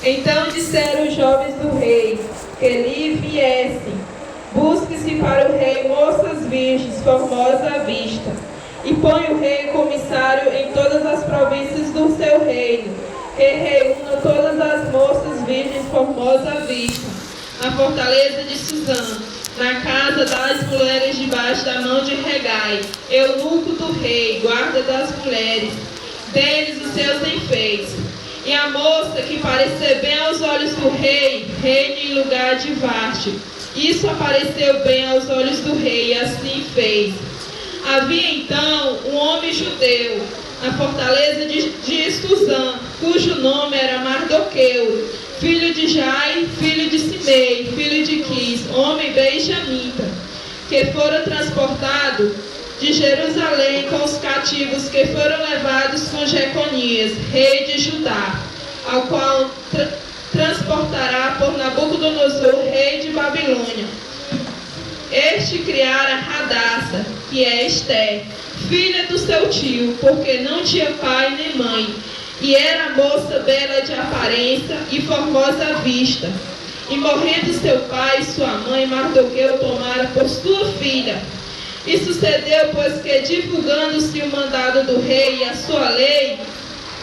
Então disseram os jovens do rei que lhe viessem. Busque-se para o rei moças virgens, formosas à vista. E põe o rei comissário em todas as províncias do seu reino, que reúna todas as moças virgens formosas à vista, na fortaleza de Suzã, na casa das mulheres debaixo da mão de Hegai, eunuco do rei, guarda das mulheres, deles os seus enfeites. E a moça que parecer bem aos olhos do rei, reine em lugar de Vasti. Isso apareceu bem aos olhos do rei, e assim fez. Havia então um homem judeu, na fortaleza de Suzã, cujo nome era Mardoqueu, filho de Jai, filho de Simei, filho de Quis, homem benjamita, que fora transportado de Jerusalém com os cativos que foram levados com Jeconias, rei de Judá, ao qual transportará por Nabucodonosor, rei de Babilônia. Este criara Radassa, que é Esté, filha do seu tio, porque não tinha pai nem mãe, e era moça bela de aparência e formosa à vista. E morrendo seu pai e sua mãe, Mardoqueu tomara por sua filha. E sucedeu, pois que divulgando-se o mandado do rei e a sua lei,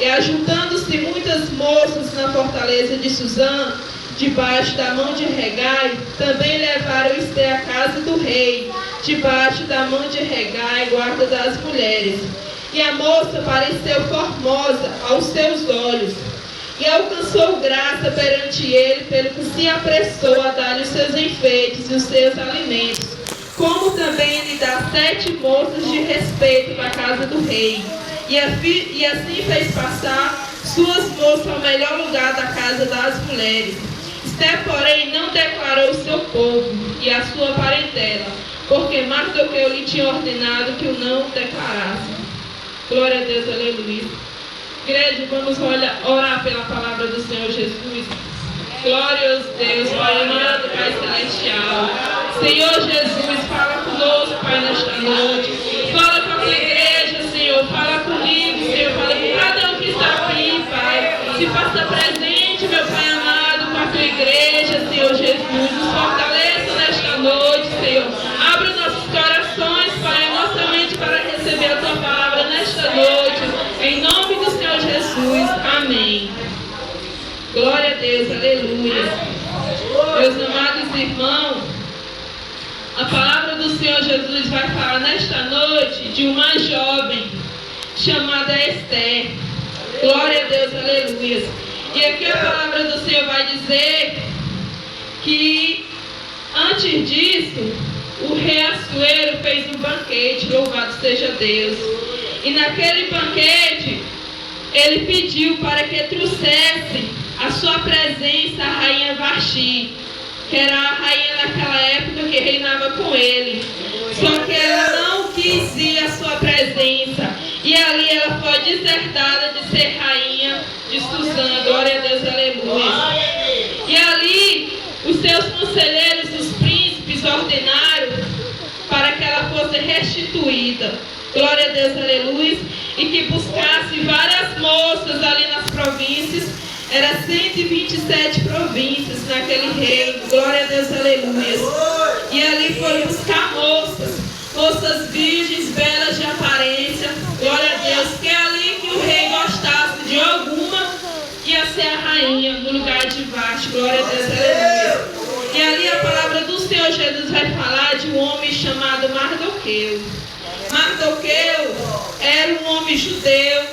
e ajuntando-se muitas moças na fortaleza de Suzã, debaixo da mão de Hegai, também levaram Esté à casa do rei, debaixo da mão de Hegai, guarda das mulheres. E a moça pareceu formosa aos seus olhos, e alcançou graça perante ele, pelo que se apressou a dar-lhe os seus enfeites e os seus alimentos, como também lhe dá 7 moças de respeito na casa do rei. E assim fez passar suas moças ao melhor lugar da casa das mulheres. Esté, porém, não declarou o seu povo e a sua parentela, porque Mardoqueu lhe tinha ordenado que o não declarasse. Glória a Deus, aleluia. Igreja, vamos orar pela palavra do Senhor Jesus. Glória a Deus, Pai amado, Pai celestial. Senhor Jesus, fala conosco, Pai, nesta noite. Fala com a tua igreja, Senhor. Fala comigo, Senhor. Fala com cada um que está aqui, Pai. Se faça presente, meu Pai amado, com a tua igreja, Senhor Jesus. Nos fortaleça nesta noite, Senhor. Abra nossos corações, Pai, a nossa mente para receber a tua palavra nesta noite. Em nome do Senhor Jesus. Amém. Glória a Deus, aleluia. Meus amados irmãos, a palavra do Senhor Jesus vai falar nesta noite de uma jovem chamada Esté. Glória a Deus, aleluia. E aqui a palavra do Senhor vai dizer que antes disso, o rei Assuero fez um banquete, louvado seja Deus. E naquele banquete, ele pediu para que trouxesse a sua presença a rainha Vasti, que era a rainha naquela época que reinava com ele. Só que ela não quis ir à sua presença. E ali ela foi desertada de ser rainha de Suzã. Glória a Deus, aleluia. E ali os seus conselheiros, os príncipes, ordenaram para que ela fosse restituída. Glória a Deus, aleluia. E que buscasse várias moças ali nas províncias. Era 127 províncias naquele reino. Glória a Deus, aleluia. E ali foi buscar moças virgens, belas de aparência. Glória a Deus. Que é ali que o rei gostasse de alguma, ia ser a rainha no lugar de Vasti. Glória a Deus, aleluia. E ali a palavra do Senhor Jesus vai falar de um homem chamado Mardoqueu. Mardoqueu era um homem judeu,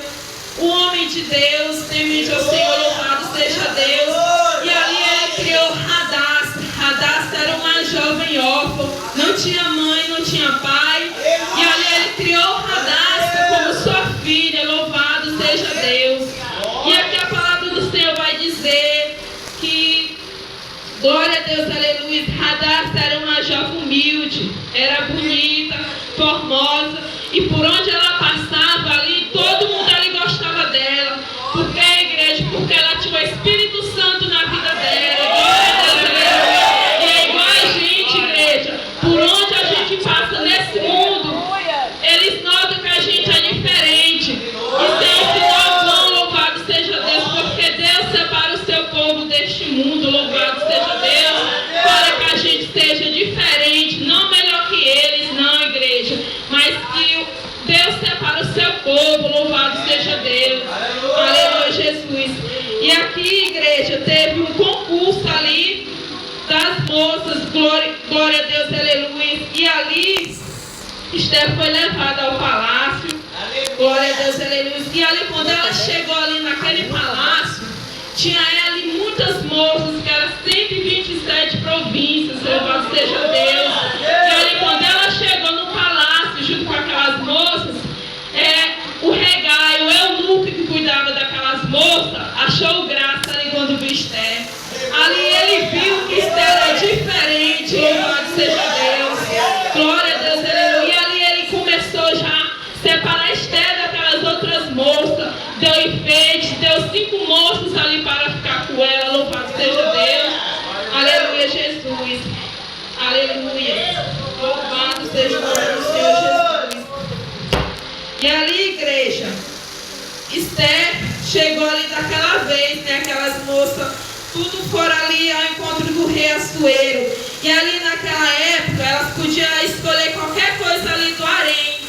um homem de Deus, temente ao Senhor, louvado seja Deus. E ali ele criou Radassa. Radassa era uma jovem órfã, não tinha mãe, não tinha pai. E ali ele criou Radassa como sua filha, louvado seja Deus. E aqui a palavra do Senhor vai dizer que, glória a Deus, aleluia, Radassa era uma jovem humilde, era bonita, formosa, e por onde ela passava ali, todo mundo ali gostava dela. Por que, igreja? Porque ela tinha o Espírito Santo na vida dela. Glória a Deus, aleluia. E é igual a gente, igreja. Por onde a gente passa nesse mundo, eles notam que a gente é diferente. E tem esse dom, louvado seja Deus, porque Deus separa o seu povo E aqui, igreja, teve um concurso ali das moças, glória a Deus, aleluia. E ali, Esther foi levada ao palácio, glória a Deus, aleluia. E ali, quando ela chegou ali naquele palácio, tinha ali muitas moças, que eram 127 províncias, louvado seja Deus. E ali, quando ela chegou no palácio, junto com aquelas moças, o regai, o eunuco que cuidava daquelas moças, achou graça ali quando viu Esther. Ali ele viu que Esther era diferente, louvado seja Deus. Glória a Deus, aleluia. E ali ele começou já a separar Esther daquelas outras moças. Deu enfeite, deu 5 moços ali para ficar com ela, louvado seja Deus. Aleluia, Jesus. Aleluia. Louvado seja o nome do Senhor Jesus. E ali, igreja, Esther chegou ali daquela vez, né? Aquelas moças, tudo foram ali ao encontro do rei Assuero. E ali naquela época, elas podiam escolher qualquer coisa ali do harém,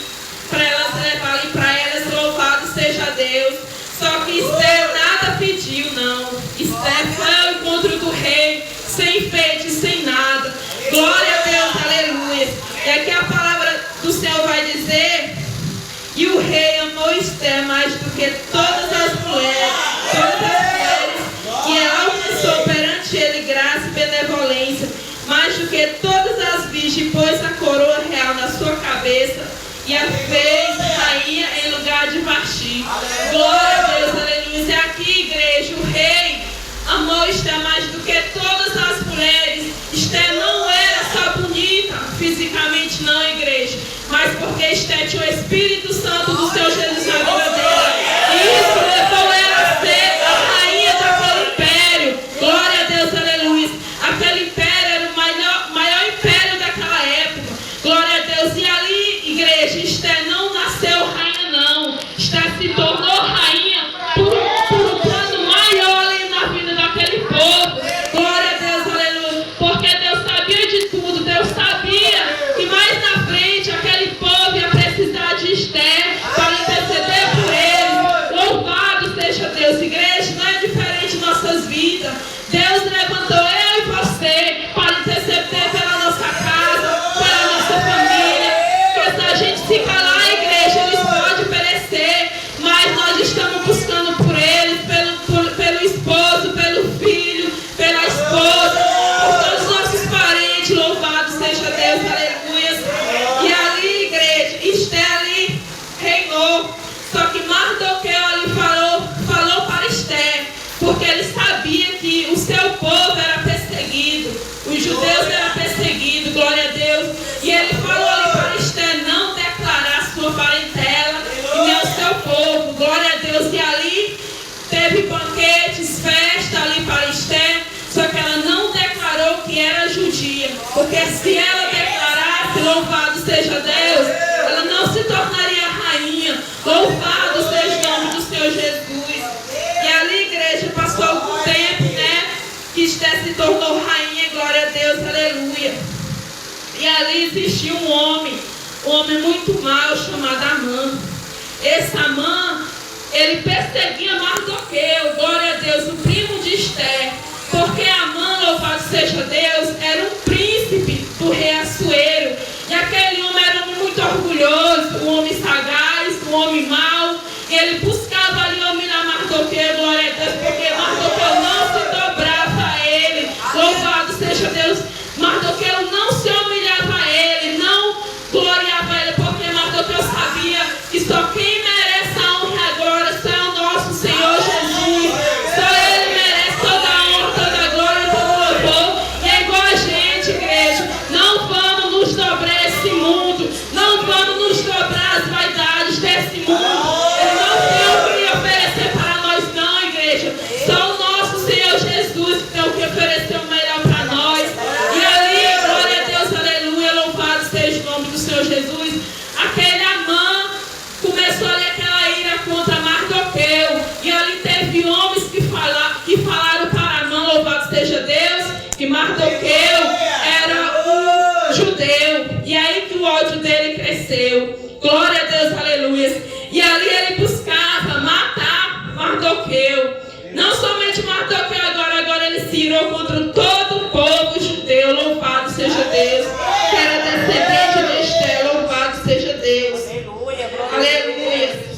para elas levar ali para elas, louvado seja Deus. Só que Esther nada pediu, não. Esther foi ao encontro do rei, sem enfeite, sem nada. Glória a Deus, aleluia. E aqui a palavra do Senhor vai dizer: e o rei amou Esther mais do que todas as mulheres, e ela alcançou perante ele graça e benevolência, mais do que todas as virgens, pôs a coroa real na sua cabeça e a fez rainha em lugar de Vasti. Glória a Deus, aleluia. E aqui, igreja, o rei amou Esther mais do que todas as mulheres. Esther não era só bonita fisicamente, não, igreja, mas porque Esther tinha o Espírito Santo do Senhor Jesus na vida dela. E isso levou ela a ser a rainha daquele império. Glória a Deus, aleluia. Aquele império era o maior império daquela época. Glória a Deus. E ali, igreja, Esther não nasceu rainha, não. Esther se tornou rainha por um plano maior ali na vida daquele povo. Glória a Deus, aleluia. Porque Deus sabia de tudo. Deus sabia que mais na frente aquele povo ia precisar de Esther para interceder por ele. Louvado seja Deus. Igreja, não é diferente em nossas vidas. Deus levantou eu e você para interceder pela nossa casa, pela nossa família. Porque se a gente se calar, a igreja, eles podem perecer, mas nós estamos buscando por eles, pelo esposo, pelo filho, pela esposa, por todos os nossos parentes. Louvado seja Deus, aleluia. E ali, igreja, Esther ali reinou. Só que Mardoqueu ali falou para Esther, porque ele sabia que o seu povo era perseguido, os judeus eram perseguidos, glória a Deus. E ele falou ali para Esther não declarar a sua parentela e nem o seu povo, glória a Deus. E ali teve banquetes, festa ali para Esther, só que ela não declarou que era judia, porque se ela declarasse, louvado seja Deus, ela não se tornaria rainha. Louvado seja o nome do Senhor Jesus. E ali, igreja, passou algum tempo, né, que Esther se tornou rainha, glória a Deus, aleluia. E ali existia um homem muito mau, chamado Amã. Esse Amã, ele perseguia Mardoqueu, glória a Deus, o primo de Esther. Porque Amã, louvado seja Deus, era um príncipe do rei Assuero. E aquele homem era um homem muito orgulhoso, um homem sagaz, um homem mau. E ele buscava ali humilhar Mardoqueu, glória a Deus, porque Mardoqueu não se dobrava a ele. Louvado seja Deus. Mardoqueu não se humilhava a ele, não gloriava a ele, porque Mardoqueu sabia que só quem merece a honra e a glória só é o nosso Senhor Jesus. Só ele merece toda a honra, toda a glória, todo o louvor. E é igual a gente, igreja. Não vamos nos dobrar a esse mundo. Não vamos nos dobrar as vaidades desse mundo. Ele não tem o que oferecer para nós, não, igreja. Só o nosso Senhor Jesus que tem o que oferecer o melhor para nós. E ali, glória a Deus, aleluia, louvado seja o nome do Senhor Jesus. Aquele Amã começou ali aquela ira contra Mardoqueu. E ali teve homens que falaram para Amã, louvado seja Deus, que Mardoqueu era um judeu. E aí que o ódio dele cresceu. Glória a Deus, aleluia. E ali ele buscava matar Mardoqueu. Não somente Senhor contra todo o povo judeu. Louvado seja Deus. Que era descendente de Esther. Louvado seja Deus. Aleluia.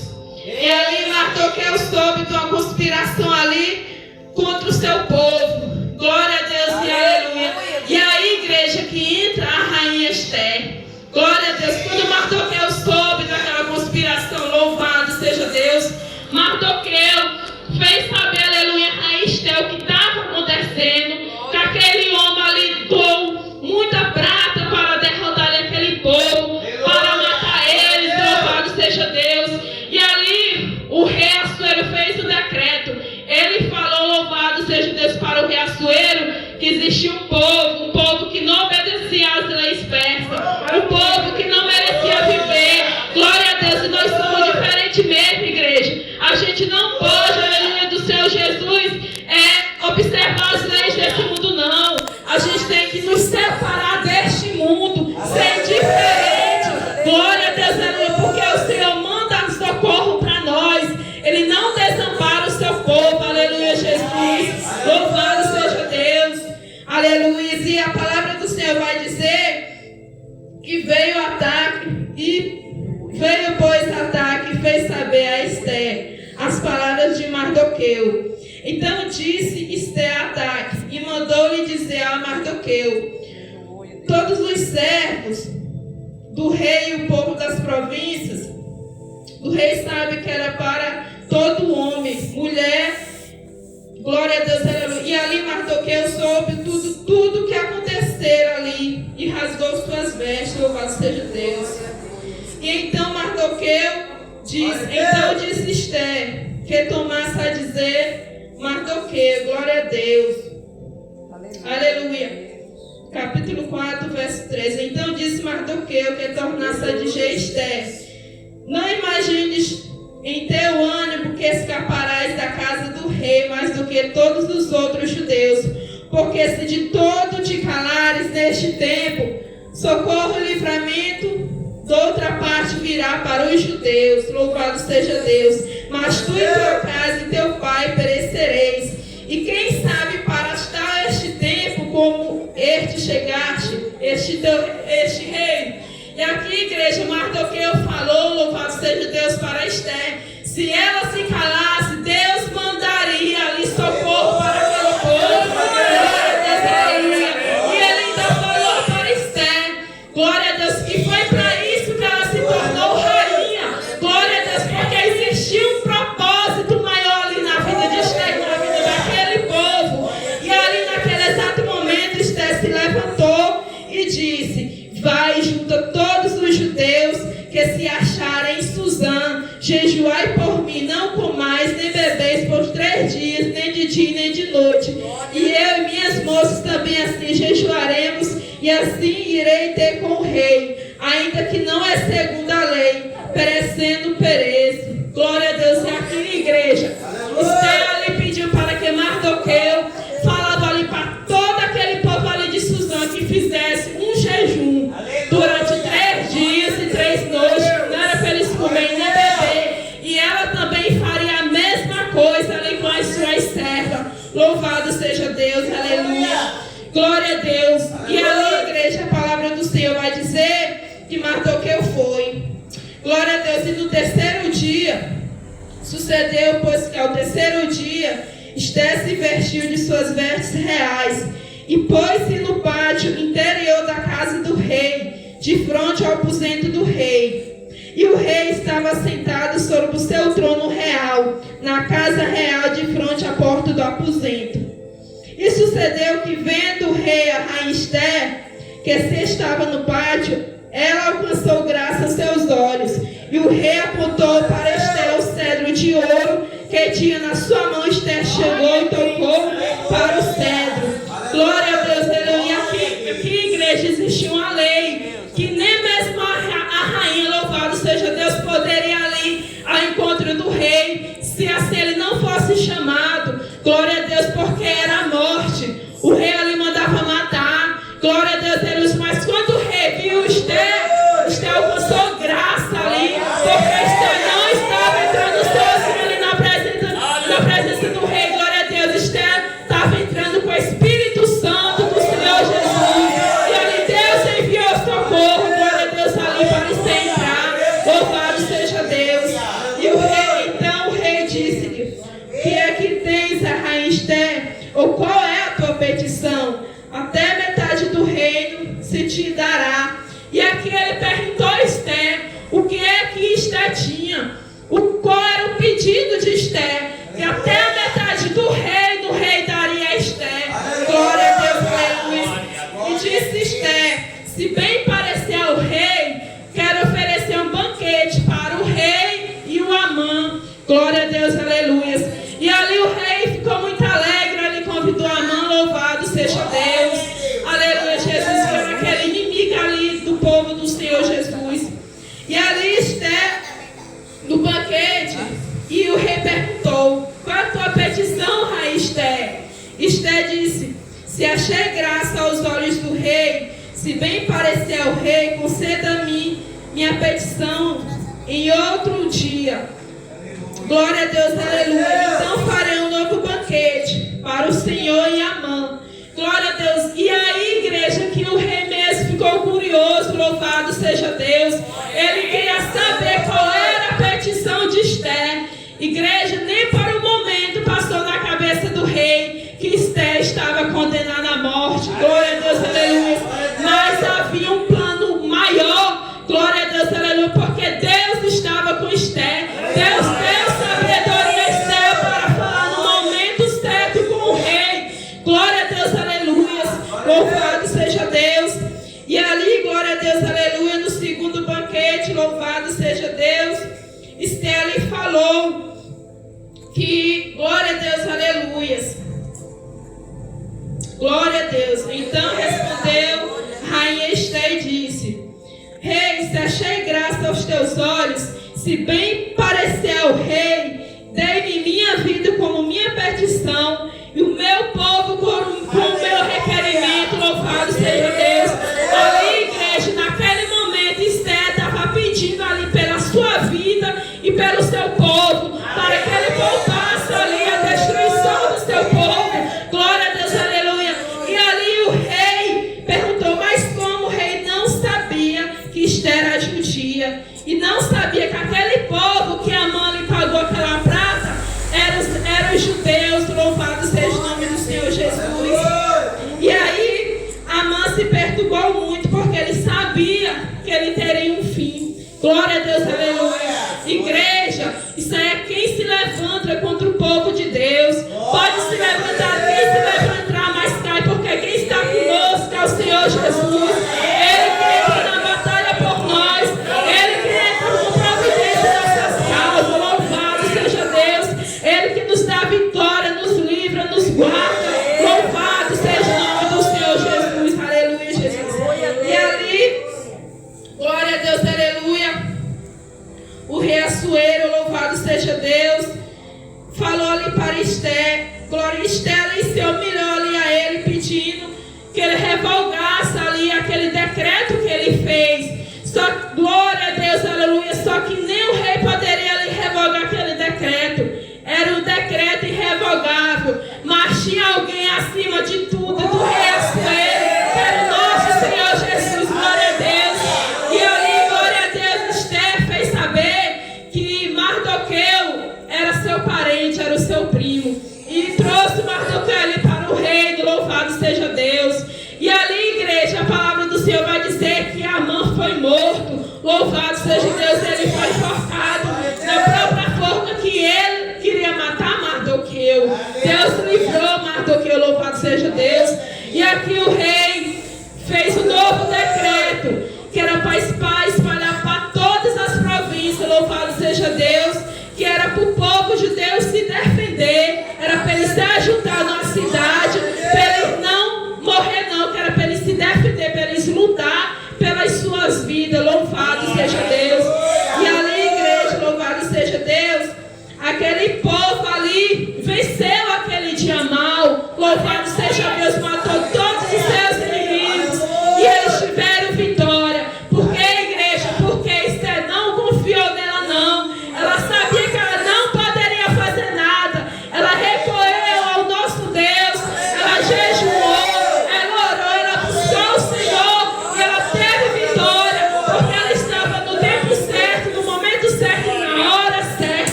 E ali Mardoqueu soube de uma conspiração ali contra o seu povo. Glória a Deus e aleluia. E aí, igreja, que entra a rainha Esther. Glória a Deus. Quando Mardoqueu soube daquela conspiração, louvado seja Deus, Mardoqueu fez saber, aleluia, a rainha Esther o que estava acontecendo, que aquele homem ali doou muita prata para derrotar aquele povo, para matar eles, louvado seja Deus. E ali o rei Assuero fez o decreto. Ele falou, louvado seja Deus, para o rei Assuero, que existia um povo que não obedecia às leis persas, um povo que não merecia viver. Glória a Deus, e nós somos diferentes mesmo, igreja. A gente não pode, aleluia, do Senhor Jesus, observar as leis desse mundo, não. A gente tem que nos separar deste mundo, ser diferente. Glória a Deus, aleluia, porque o Senhor manda socorro para nós. Ele não desampara o seu povo, aleluia, Jesus. Louvado seja Deus, aleluia. E a palavra do Senhor vai dizer que veio o ataque, e veio, pois, ataque, e fez saber a Esther as palavras de Mardoqueu. Então disse Esther a Ataque, e mandou-lhe dizer a Mardoqueu: todos os servos do rei e o povo das províncias do rei sabe que era para todo homem, mulher, glória a Deus, aleluia. E ali Mardoqueu soube tudo que acontecera ali, e rasgou suas vestes, louvado seja Deus. E então Mardoqueu disse Esther, que tomasse a dizer Mardoqueu, glória a Deus, aleluia. Capítulo 4, verso 13. Então disse Mardoqueu, que tornasse a dizer Esther: não imagines em teu ânimo que escaparás da casa do rei mais do que todos os outros judeus, porque se de todo te calares neste tempo, socorro e livramento de outra parte virá para os judeus, louvado seja Deus. Mas tu e tua casa e teu pai perecereis. E quem sabe para estar este tempo como este chegaste, este rei. E aqui, igreja, Mardoqueu falou, louvado seja Deus, para Esther. Se ela se calasse, Deus mandaria ali socorro para aquele povo. Glória a Deus, aleluia. E ele ainda falou para Esther, glória a Deus, que foi para isso que ela se tornou rainha. Glória a Deus, porque existia um propósito maior ali na vida de Esther, na vida daquele povo. E ali naquele exato momento, Esther se levantou e disse: vai, junta todos os judeus que se acharem em Suzã, jejuai por mim, não comais nem bebeis por 3 dias, nem de dia nem de noite. E eu e minhas moças também assim jejuaremos, e assim irei ter com o rei, ainda que não é segundo a lei, perecendo pereço. Glória a Deus. E aqui, igreja, Esther ali pediu para que Mardoqueu falava ali para todo aquele povo ali de Suzã que fizesse um jejum durante 3 dias e 3 noites, não era para eles comerem nem beber, e ela também faria a mesma coisa ali com as suas servas. Louvado seja Deus, aleluia, glória a Deus. E ali, igreja, a palavra do Senhor vai dizer que Mardoqueu foi, glória a Deus. E no terceiro dia sucedeu, pois que ao terceiro dia Esther se vestiu de suas vestes reais e pôs-se no pátio interior da casa do rei, de frente ao aposento do rei. E o rei estava sentado sobre o seu trono real, na casa real, de frente à porta do aposento. E sucedeu que, vendo o rei a rainha Esther, que se estava no pátio, ela alcançou graça aos seus olhos. E o rei apontou para Esther o cedro de ouro que tinha na sua mão. Esther chegou e tocou para o cedro. Glória a Deus, aleluia. Aqui, igreja, existia uma lei que nem mesmo a rainha, louvado seja Deus, poderia ali ao encontro do rei, se assim ele não fosse chamado. Glória a Deus, porque era a morte. O rei ali mandava matar. Glória a Deus, aleluia. Mas quando o rei viu Esther alcançou graça ali, porque Esther não estava entrando sozinha ali na presença do rei. Glória a Deus. Esther qual é a tua petição? Até metade do reino se te dará. E aqui ele perguntou a Esther o que é que Esther tinha, qual era o pedido de Esther, que até a metade do rei daria a Esther. Glória a Deus, aleluia. E disse Esther: se bem parecer ao rei, quero oferecer um banquete para o rei e o Amã. Glória a Deus, aleluia. E ali o rei ficou muito alegre, ele convidou Amã, louvado seja Deus. Aleluia, Jesus foi aquele inimigo ali do povo do Senhor Jesus. E ali Esther, no banquete, e o rei perguntou: qual é a tua petição, rainha Esther? Esther disse: se achei graça aos olhos do rei, se bem parecer ao rei, conceda a mim minha petição em outro dia. Glória a Deus, aleluia. Então farei um novo banquete para o Senhor e Amã. Glória a Deus. E aí, igreja, que o rei mesmo ficou curioso, louvado seja Deus. Ele queria saber qual era a petição de Esther. Igreja, nem por um momento passou na cabeça do rei que Esther estava condenada à morte. Glória a Deus, aleluia. Mas havia um plano maior. Glória a Deus, aleluia. Porque Deus estava com Esther. Deus deu sabedoria a Esther para falar no momento certo com o rei. Glória a Deus, aleluia. Louvado seja Deus. E ali, glória a Deus, aleluia, no segundo banquete, louvado seja Deus, Esther ali falou que, glória a Deus, aleluia. Glória a Deus. Então respondeu rainha Esther e disse: rei, se achei graça aos teus olhos, se bem parecer ao rei, dei-me minha vida como minha petição, e o meu povo com o meu requerimento, louvado seja Deus. Ali, igreja, naquele momento, Esther estava pedindo ali pela sua vida e pelo seu povo, para que ele voltasse ali a destruição do seu povo. Glória a Deus, aleluia. E ali o rei perguntou: mas como o rei não sabia que Esther era judia, e não sabia que aquele povo que Amã lhe pagou aquela prata eram os judeus, louvado seja o nome do Senhor Jesus. E aí Amã se perturbou muito, porque ele sabia que ele teria um fim. Glória a Deus, aleluia. Igreja, isso aí é quem se levanta contra o povo de Deus. Pode se levantar, quem se levantar, mas cai, porque quem está conosco é o Senhor Jesus. Ele que entra na batalha por nós, ele que entra com providência nessas causas. Louvado seja Deus. Ele que nos dá vitória, nos livra, nos guarda. Louvado seja o nome do Senhor Jesus. Aleluia, Jesus. E ali, glória a Deus, aleluia, o rei Assuero, louvado seja Deus, falou ali para Esther. Glória a Esther ali se humilhou ali a ele, pedindo que ele revogasse ali aquele decreto que ele fez. Só, glória a Deus, aleluia, só que nem o rei poderia ali revogar aquele decreto. Era um decreto irrevogável, mas tinha alguém acima de tudo, do rei Assuero, que era o nosso Senhor Jesus. Glória a Deus. E ali, glória a Deus, Esther fez saber que Mardoqueu era seu parente, era o seu primo, e trouxe Mardoqueu ali para o reino. Louvado seja Deus. E ali, igreja, a palavra do Senhor vai dizer que Amã foi morto. Louvado seja Deus. Ele foi enforcado na própria forca que ele queria matar Mardoqueu. Deus livrou Mardoqueu, louvado seja Deus.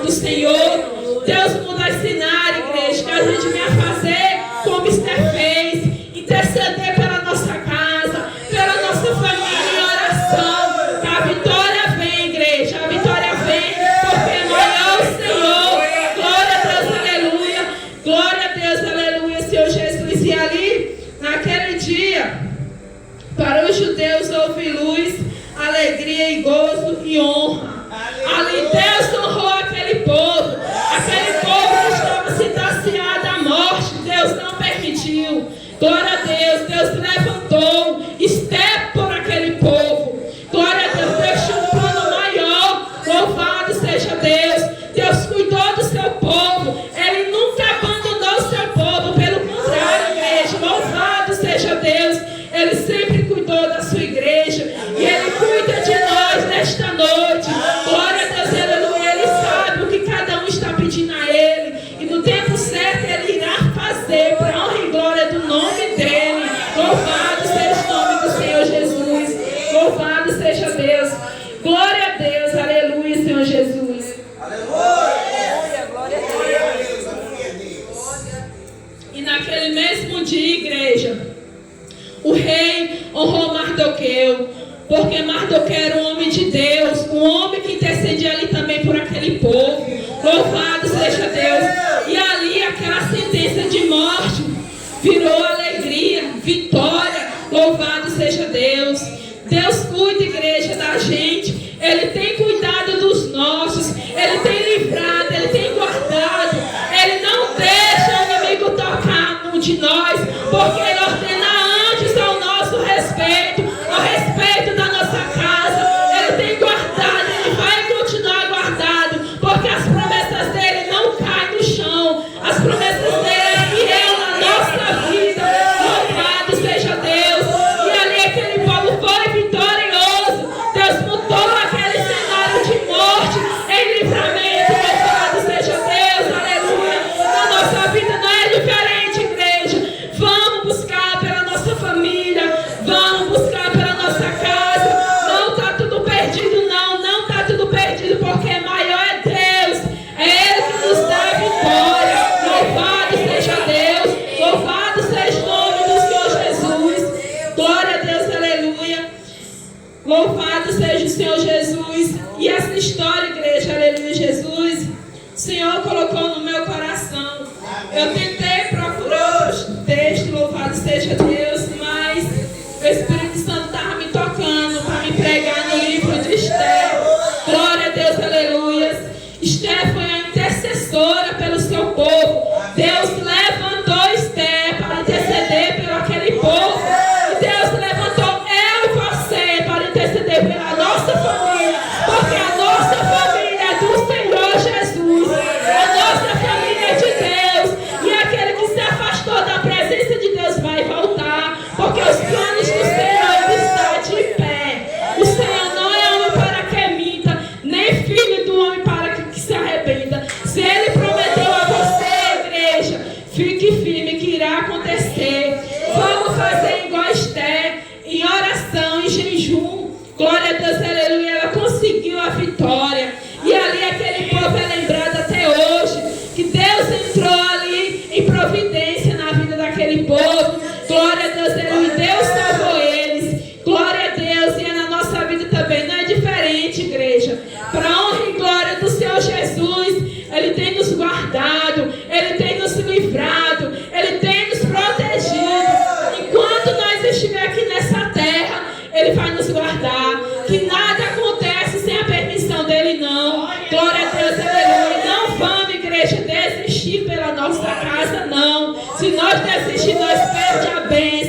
do Senhor. Deus muda esse cenário, igreja, que a gente venha fazer como Esther fez, interceder pela nossa casa, pela nossa família em oração. Que a vitória vem, igreja, a vitória vem, porque maior o Senhor. Glória a Deus, aleluia. Glória a Deus, aleluia, Senhor Jesus. E ali, naquele dia, para os judeus houve luz, alegria e gozo e honra. Ali Deus honrou aquele povo que estava sentenciado à morte. Deus não permitiu. Glória a Deus, Deus levantou Esther por aquele povo. Glória a Deus, Deus tinha um plano maior. Louvado seja Deus. Deus cuidou do seu povo. Ele nunca abandonou o seu povo, pelo contrário, igreja. Louvado seja Deus. Ele sempre cuidou da sua igreja. E Ele cuida de nós nesta noite. Glória a Deus, aleluia. Ele sabe o que cada um está pedindo a Ele. E no tempo certo Ele irá fazer para a honra e glória do nome dEle. Louvado seja o nome do Senhor Jesus. Louvado seja Deus. Glória a Deus, aleluia, Senhor Jesus. Aleluia, glória a Deus. E naquele mesmo dia, igreja, o rei honrou Mardoqueu, porque Mardoqueu era um homem de Deus, um homem que intercedia ali também por aquele povo. Louvado seja Deus. E ali aquela sentença de morte virou alegria, vitória. Louvado seja Deus. Deus cuida, igreja, da gente. Ele tem cuidado dos nossos. Ele tem livrado, Ele tem guardado. Ele não deixa o inimigo tocar num de nós, porque Ele ordena anjos ao nosso respeito, ao respeito da nossa casa. Ele tem guardado, Ele vai continuar guardado, porque as promessas dEle não caem no chão. As promessas dEle é fiel na nossa vida. Louvado seja Deus. E ali aquele povo foi vitorioso. Deus mudou aquele cenário de morte em livramento. Louvado seja Deus, aleluia. Na nossa vida não é diferente, igreja. Vamos buscar pela nossa família, vamos buscar pela nossa casa. Não está tudo perdido, não está tudo perdido, porque maior é Deus. É Ele que nos dá a vitória. Louvado seja Deus, louvado seja o nome do Senhor Jesus. Glória a Deus, aleluia. Louvado seja o Senhor Jesus. E essa história, igreja, aleluia, Jesus, o Senhor colocou no meu coração. Eu tentei procurar outros textos, louvado seja Deus, mas o Espírito Santo estava me tocando para me pregar no livro de Esther. Glória a Deus, aleluia. Esther foi a intercessora pelo seu povo. Deus levantou Esther para interceder pelo aquele povo. E Deus levantou eu e você para interceder pela nossa família, porque a nossa família é do Senhor Jesus. A nossa família é de Deus. E aquele que se afastou da presença de Deus vai voltar, porque os planos do Senhor estão de pé. O Senhor não é homem para que minta, nem filho do homem para que se arrependa. Se Ele prometeu a você, igreja, fique firme que irá acontecer. Vamos fazer igual Esther, em oração, em jejum. Glória a Deus, aleluia. Ela conseguiu a vitória. E ali aquele povo é lembrado até hoje que Deus entrou ali em providência na vida daquele povo. Glória a Deus, aleluia. Deus salvou eles. Glória a Deus. E é na nossa vida também. Não é diferente, igreja. Para a honra e glória do Senhor Jesus, Ele tem nos guardado, Ele tem nos livrado, Ele tem nos protegido. Enquanto nós estivermos aqui nessa terra, Ele vai nos guardar. Que nada acontece sem a permissão dEle, não. Glória a Deus, aleluia. Não vamos, igreja, desistir pela nossa casa, não. Se nós desistir, nós perdemos a bênção.